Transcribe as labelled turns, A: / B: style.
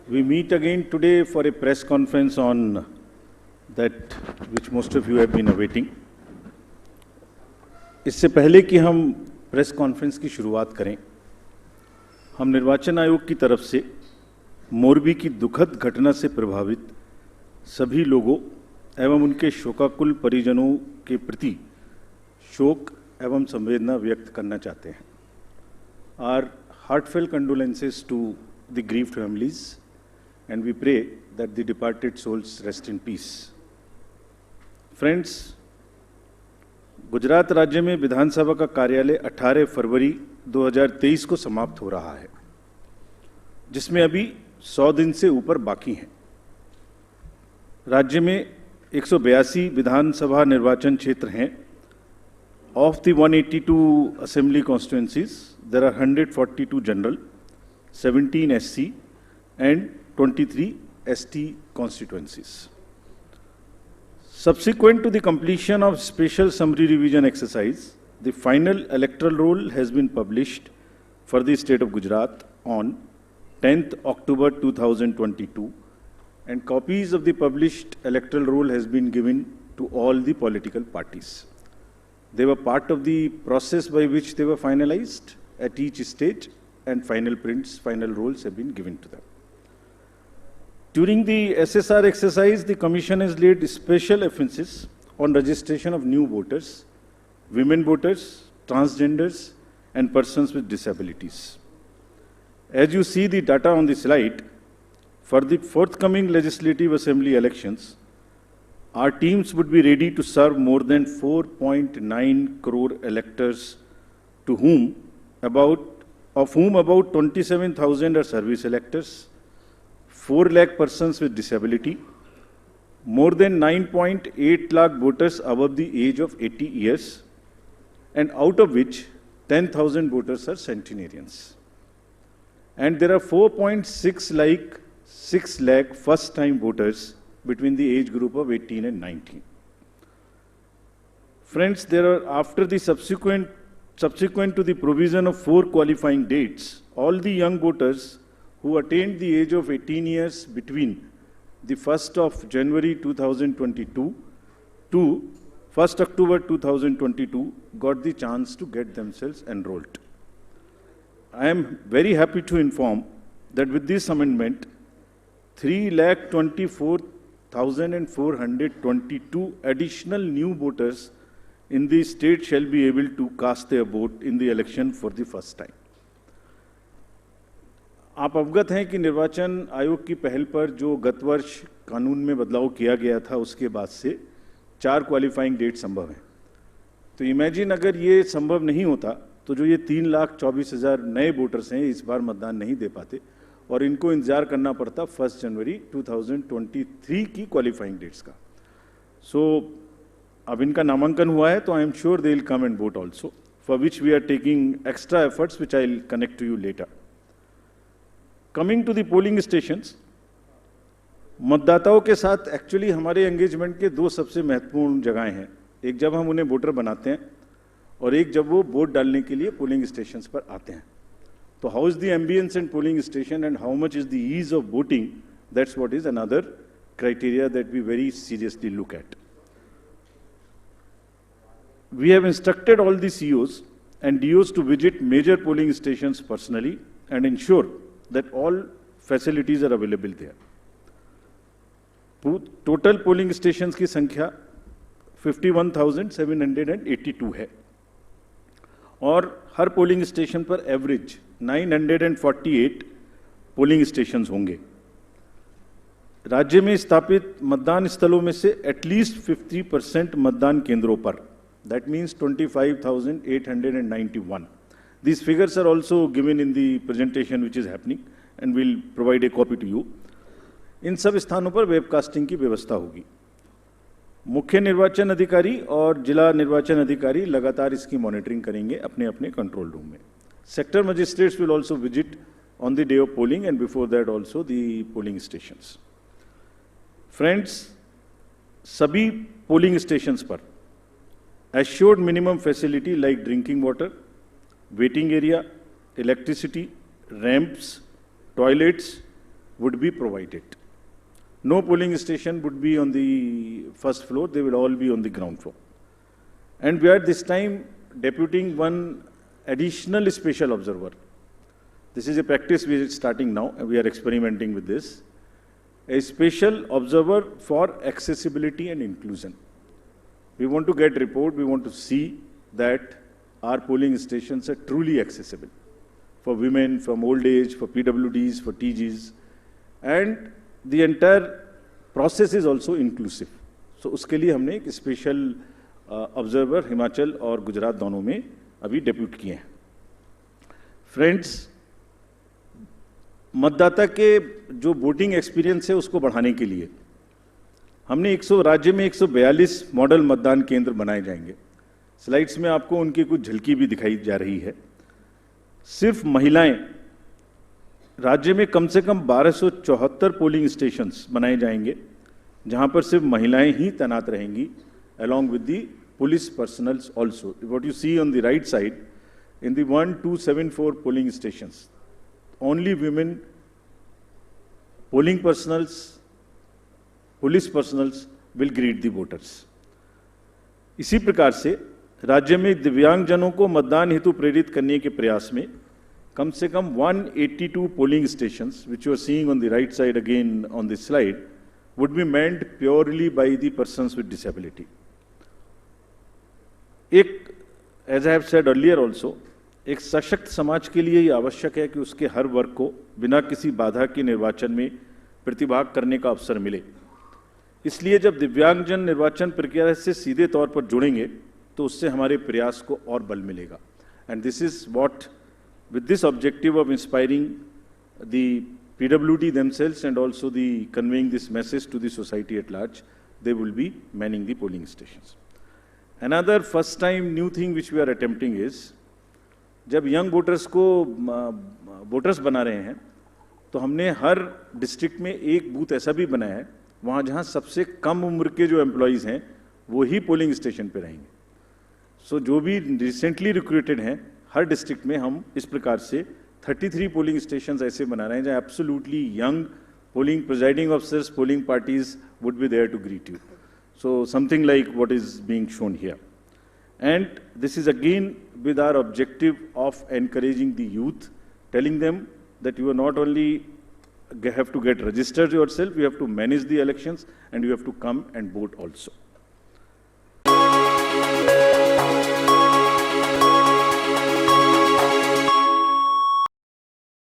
A: We meet again today for a press conference on that which most of you have been awaiting. इससे पहले कि हम press conference की शुरुआत करें, हम निर्वाचन आयोग की तरफ से मोरबी की दुखद घटना से प्रभावित सभी लोगों एवं उनके शोकाकुल परिजनों के प्रति शोक एवं संवेदना व्यक्त करना चाहते हैं. Our heartfelt condolences to the grieved families, and we pray that the departed souls rest in peace. Friends, Gujarat राज्य में विधानसभा का कार्यालय 18 फरवरी 2023 को समाप्त हो रहा है, जिसमें अभी 100 दिन से ऊपर बाकी हैं. राज्य में 182 विधानसभा निर्वाचन क्षेत्र हैं. Of the 182 assembly constituencies, there are 142 general, 17 SC, and 23 ST constituencies. Subsequent to the completion of special summary revision exercise, the final electoral roll has been published for the state of Gujarat on 10th October 2022, and copies of the published electoral roll has been given to all the political parties. They were part of the process by which they were finalized at each stage, and final prints, final rolls have been given to them. During the SSR exercise, the Commission has laid special emphasis on registration of new voters, women voters, transgenders, and persons with disabilities. As you see the data on the slide, for the forthcoming Legislative Assembly elections, our teams would be ready to serve more than 4.9 crore electors, of whom about 27,000 are service electors, 4 lakh persons with disability, more than 9.8 lakh voters above the age of 80 years, and out of which 10,000 voters are centenarians. And there are 4.6 lakh first-time voters between the age group of 18 and 19. Friends, there are, after the subsequent to the provision of 4 qualifying dates, all the young voters who attained the age of 18 years between the 1st of January 2022 to 1st October 2022 got the chance to get themselves enrolled. I am very happy to inform that with this amendment, 3,24,422 additional new voters in the state shall be able to cast their vote in the election for the first time. आप अवगत हैं कि निर्वाचन आयोग की पहल पर जो गत वर्ष कानून में बदलाव किया गया था, उसके बाद से 4 क्वालिफाइंग डेट संभव हैं. तो इमेजिन अगर ये संभव नहीं होता तो जो ये 3,24,000 नए वोटर्स हैं इस बार मतदान नहीं दे पाते और इनको इंतजार करना पड़ता 1 जनवरी 2023 की क्वालिफाइंग डेट्स का. सो अब इनका नामांकन हुआ है, तो I am sure they will come and vote also, for which we are taking extra efforts which I will connect to you later. Coming to the polling stations, मतदाताओं के साथ एक्चुअली हमारे एंगेजमेंट के 2 सबसे महत्वपूर्ण जगहें हैं. एक जब हम उन्हें वोटर बनाते हैं और एक जब वो वोट डालने के लिए पोलिंग स्टेशंस पर आते हैं. So how is the ambience in polling station and how much is the ease of voting? That's what is another criteria that we very seriously look at. We have instructed all the CEOs and DOs to visit major polling stations personally and ensure that all facilities are available there. Total polling stations की संख्या 51,782 है और हर polling station पर average 948 polling stations होंगे. राज्य में स्थापित मतदान स्थलों में से एटलीस्ट 50% मतदान केंद्रों पर, that means 25,891. These figures are also given in the presentation which is happening and we'll provide a copy to you. इन सब स्थानों पर वेबकास्टिंग की व्यवस्था होगी. मुख्य निर्वाचन अधिकारी और जिला निर्वाचन अधिकारी लगातार इसकी मॉनिटरिंग करेंगे अपने अपने कंट्रोल रूम में. Sector magistrates will also visit on the day of polling and before that also the polling stations. Friends, सभी पोलिंग स्टेशंस पर assured minimum facility like drinking water, waiting area, electricity, ramps, toilets, would be provided. No polling station would be on the first floor, they will all be on the ground floor. And we are this time deputing one additional special observer. This is a practice we are starting now, and we are experimenting with this. A special observer for accessibility and inclusion. We want to get report, we want to see that our polling stations are truly accessible for women, from old age, for PWDs, for TGs, and the entire process is also inclusive. So उसके लिए हमने एक special observer Himachal और गुजरात दोनों में अभी depute किए हैं. फ्रेंड्स, मतदाता के जो वोटिंग एक्सपीरियंस है उसको बढ़ाने के लिए हमने राज्य में 142 मॉडल मतदान केंद्र बनाए जाएंगे. स्लाइड्स में आपको उनकी कुछ झलकी भी दिखाई जा रही है. सिर्फ महिलाएं, राज्य में कम से कम 1274 पोलिंग स्टेशंस बनाए जाएंगे जहां पर सिर्फ महिलाएं ही तैनात रहेंगी, along with the police personnel also. What you see on the right side, in the 1274 polling stations, only women, polling personnels, police personnels will greet the voters. इसी प्रकार से राज्य में दिव्यांगजनों को मतदान हेतु प्रेरित करने के प्रयास में कम से कम 182 polling stations, which you are seeing on the right side again on this slide, would be manned purely by the persons with disability. As I have said earlier also, एक सशक्त समाज के लिए ये आवश्यक है कि उसके हर वर्ग को बिना किसी बाधा के निर्वाचन में प्रतिभाग करने का अवसर मिले. इसलिए जब दिव्यांगजन निर्वाचन प्रक्रिया से सीधे तौर पर जुड़ेंगे तो उससे हमारे प्रयास को और बल मिलेगा. And this is what, with this objective of inspiring the PWD themselves and also the conveying this message to the society at large, they will be manning the polling stations. Another first time new thing which we are attempting is, जब young voters को voters बना रहे हैं तो हमने हर district में एक booth ऐसा भी बनाया है वहाँ जहाँ सबसे कम उम्र के जो एम्प्लॉइज़ हैं वो ही पोलिंग स्टेशन पे रहेंगे. सो जो भी रिसेंटली रिक्रूटेड हैं हर डिस्ट्रिक्ट में हम इस प्रकार से 33 पोलिंग स्टेशंस ऐसे बना रहे हैं जहाँ absolutely young polling presiding officers, polling parties would be there to greet you. So something like what is being shown here. And this is again with our objective of encouraging the youth, telling them that you are not only have to get registered yourself, you have to manage the elections and you have to come and vote also.